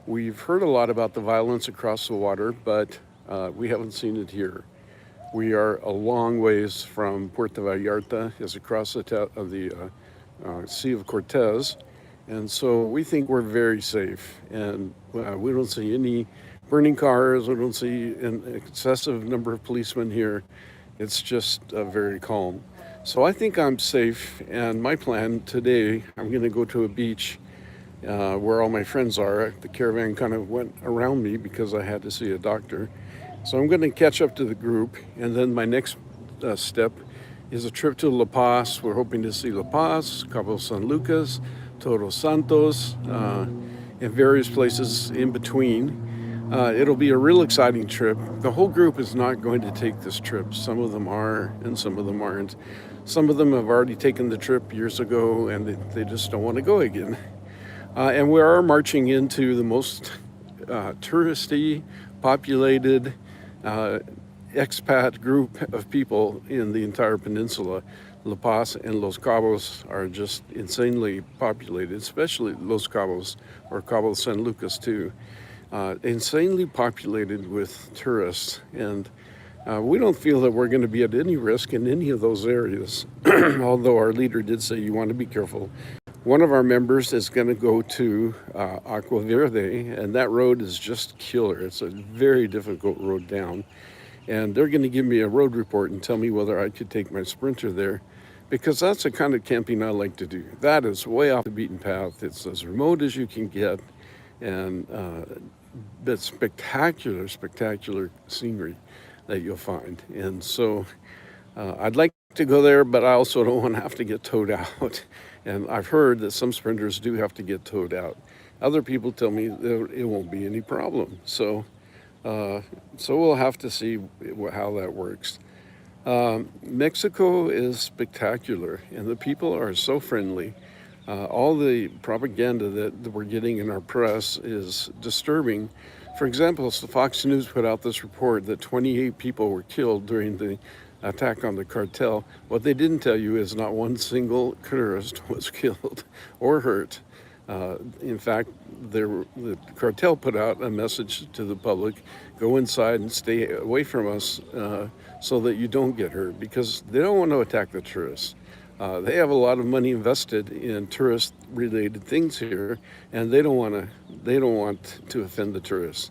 We've heard a lot about the violence across the water, but we haven't seen it here. We are a long ways from Puerto Vallarta, is across the Sea of Cortez, and so we think we're very safe. And we don't see any burning cars. We don't see an excessive number of policemen here. It's just very calm. So I think I'm safe. And my plan today, I'm going to go to a beach where all my friends are. The caravan kind of went around me because I had to see a doctor. So I'm going to catch up to the group, and then my next step is a trip to La Paz. We're hoping to see La Paz, Cabo San Lucas, Todos Santos, and various places in between. It'll be a real exciting trip. The whole group is not going to take this trip. Some of them are, and some of them aren't. Some of them have already taken the trip years ago, and they just don't want to go again. And we are marching into the most touristy, populated, expat group of people in the entire peninsula. La Paz and Los Cabos are just insanely populated, especially Los Cabos, or Cabo San Lucas too. Insanely populated with tourists, and we don't feel that we're going to be at any risk in any of those areas, although our leader did say you want to be careful. One of our members is going to go to Agua Verde, and that road is just killer. It's a very difficult road down, and they're going to give me a road report and tell me whether I could take my Sprinter there, because that's the kind of camping I like to do. That is way off the beaten path. It's as remote as you can get, and but spectacular, spectacular scenery that you'll find. And so I'd like to go there, but I also don't want to have to get towed out. And I've heard that some sprinters do have to get towed out. Other people tell me that it won't be any problem. So we'll have to see how that works. Mexico is spectacular, and the people are so friendly. All the propaganda that we're getting in our press is disturbing. For example, Fox News put out this report that 28 people were killed during the attack on the cartel. What they didn't tell you is not one single tourist was killed or hurt. In fact, the cartel put out a message to the public: go inside and stay away from us so that you don't get hurt, because they don't want to attack the tourists. They have a lot of money invested in tourist-related things here, and they don't want to offend the tourists.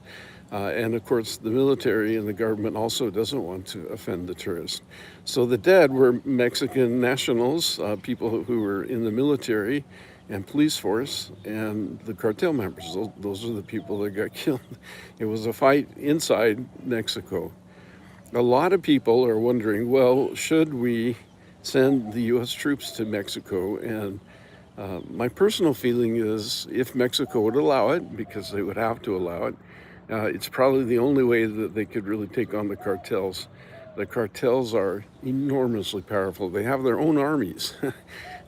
And of course, the military and the government also doesn't want to offend the tourists. So the dead were Mexican nationals, people who were in the military and police force, and the cartel members. Those are the people that got killed. It was a fight inside Mexico. A lot of people are wondering, well, should we send the U.S. troops to Mexico? And my personal feeling is, if Mexico would allow it, because they would have to allow it, it's probably the only way that they could really take on the cartels. The cartels are enormously powerful. They have their own armies.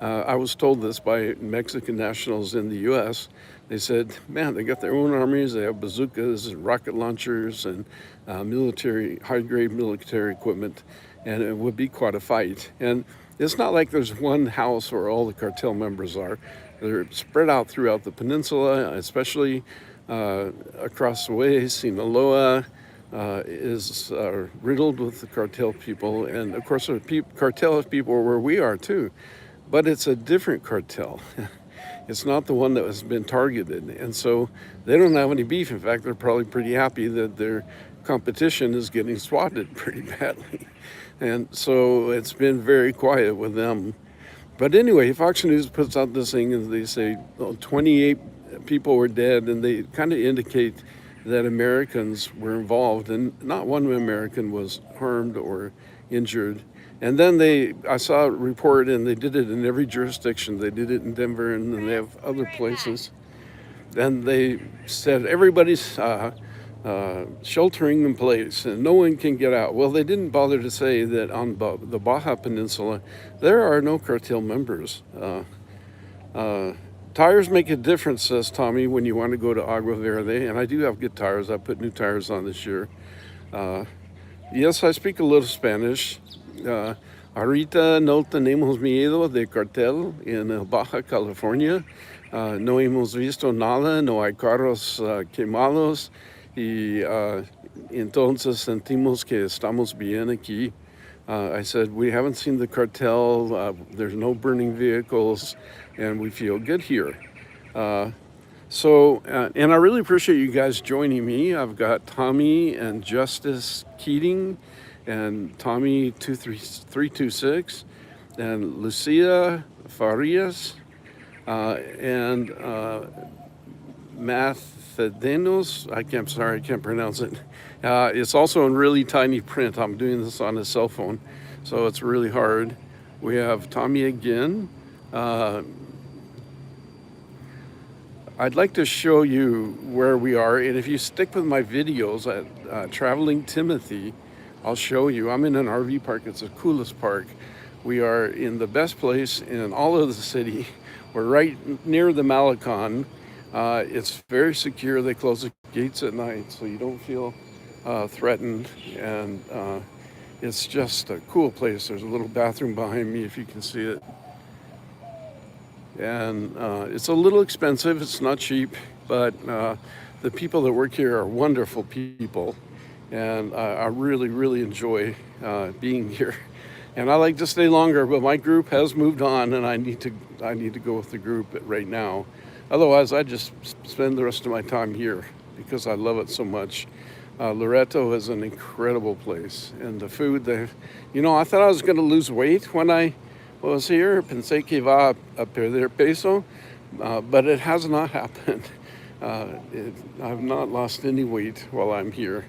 I was told this by Mexican nationals in the U.S. They said, man, they got their own armies. They have bazookas and rocket launchers and high-grade military equipment, and it would be quite a fight. And it's not like there's one house where all the cartel members are. They're spread out throughout the peninsula, especially across the way. Sinaloa is riddled with the cartel people, and of course there are cartel people where we are too, but it's a different cartel. It's not the one that has been targeted, and so they don't have any beef. In fact, they're probably pretty happy that their competition is getting swatted pretty badly, and so it's been very quiet with them. But anyway, Fox News puts out this thing, and they say 28 people were dead, and they kind of indicate that Americans were involved, and not one American was harmed or injured. And then I saw a report, and they did it in every jurisdiction. They did it in Denver, and then they have other places. And they said everybody's sheltering in place, and no one can get out. Well, they didn't bother to say that on the Baja Peninsula, there are no cartel members. Tires make a difference, says Tommy, when you want to go to Agua Verde, and I do have good tires. I put new tires on this year. Yes, I speak a little Spanish. Ahorita no tenemos miedo de cartel in Baja California. No hemos visto nada, no hay carros quemados y entonces sentimos que estamos bien aquí. I said, we haven't seen the cartel, there's no burning vehicles, and we feel good here. And I really appreciate you guys joining me. I've got Tommy and Justice Keating and Tommy 326 and Lucia Farias and Mathedenos. I can't pronounce it. It's also in really tiny print. I'm doing this on a cell phone, so it's really hard. We have Tommy again. I'd like to show you where we are, and if you stick with my videos at Traveling Timothy, I'll show you. I'm in an RV park. It's the coolest park. We are in the best place in all of the city. We're right near the Malecon. It's very secure. They close the gates at night, so you don't feel threatened, and it's just a cool place. There's a little bathroom behind me if you can see it. And it's a little expensive, it's not cheap, but the people that work here are wonderful people, and I really, really enjoy being here. And I like to stay longer, but my group has moved on, and I need to go with the group right now. Otherwise, I just spend the rest of my time here because I love it so much. Loreto is an incredible place, and the food there, I thought I was going to lose weight when I was here. Pensé que iba a perder peso, but it has not happened. I've not lost any weight while I'm here.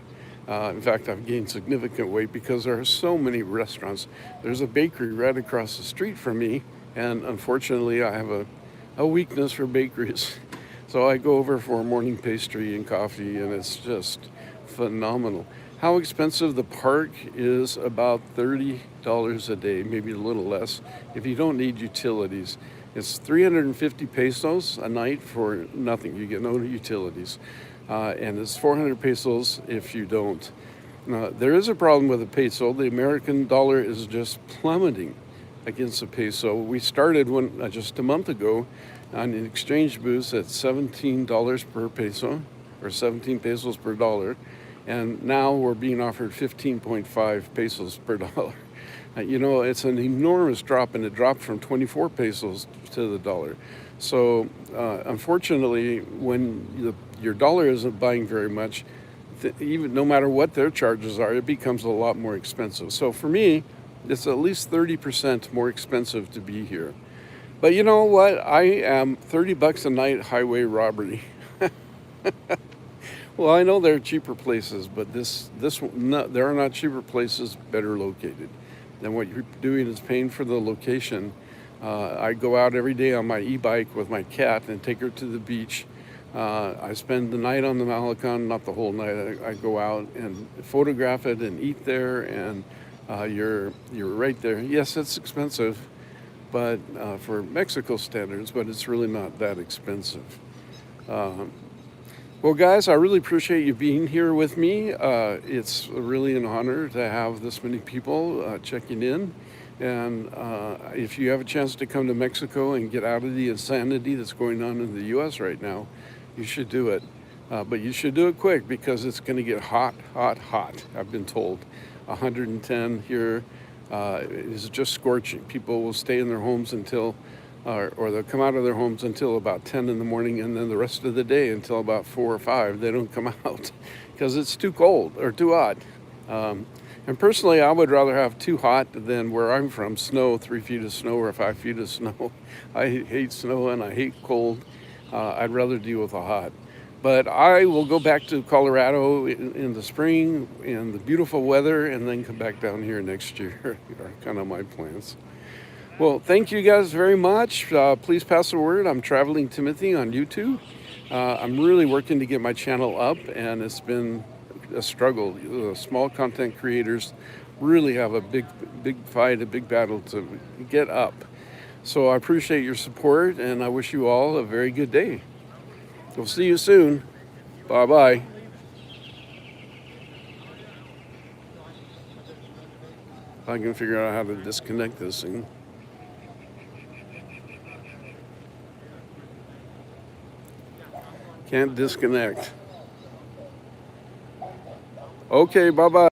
In fact, I've gained significant weight because there are so many restaurants. There's a bakery right across the street from me, and unfortunately, I have a weakness for bakeries. So I go over for a morning pastry and coffee, and it's just phenomenal. How expensive the park is, about $30 a day, maybe a little less, if you don't need utilities. It's 350 pesos a night for nothing. You get no utilities. And it's 400 pesos if you don't. There is a problem with the peso. The American dollar is just plummeting against the peso. We started just a month ago on an exchange booth at $17 per peso, or 17 pesos per dollar. And now we're being offered 15.5 pesos per dollar. It's an enormous drop, and it dropped from 24 pesos to the dollar. So unfortunately, when your dollar isn't buying very much, even no matter what their charges are, it becomes a lot more expensive. So for me, it's at least 30% more expensive to be here. But you know what? I am $30 a night highway robbery. Well, I know there are cheaper places, but there are not cheaper places better located. And what you're doing is paying for the location. I go out every day on my e-bike with my cat and take her to the beach. I spend the night on the Malecon, not the whole night. I go out and photograph it and eat there, and you're right there. Yes, it's expensive, but for Mexico standards, but it's really not that expensive. Well, guys, I really appreciate you being here with me. It's really an honor to have this many people checking in. And if you have a chance to come to Mexico and get out of the insanity that's going on in the U.S. right now, you should do it. But you should do it quick because it's going to get hot, hot, hot. I've been told 110 here is just scorching. People will stay in their homes until or they'll come out of their homes until about 10 in the morning, and then the rest of the day until about 4 or 5 they don't come out because it's too cold or too hot. And personally, I would rather have too hot than where I'm from, snow, 3 feet of snow or 5 feet of snow. I hate snow and I hate cold. I'd rather deal with the hot. But I will go back to Colorado in the spring in the beautiful weather and then come back down here next year. Are kind of my plans. Well, thank you guys very much. Please pass the word. I'm Traveling Timothy on YouTube. I'm really working to get my channel up, and it's been a struggle. Small content creators really have a big fight, a big battle to get up. So I appreciate your support, and I wish you all a very good day. We'll see you soon. Bye-bye. I can figure out how to disconnect this thing. Can't disconnect. Okay, bye-bye.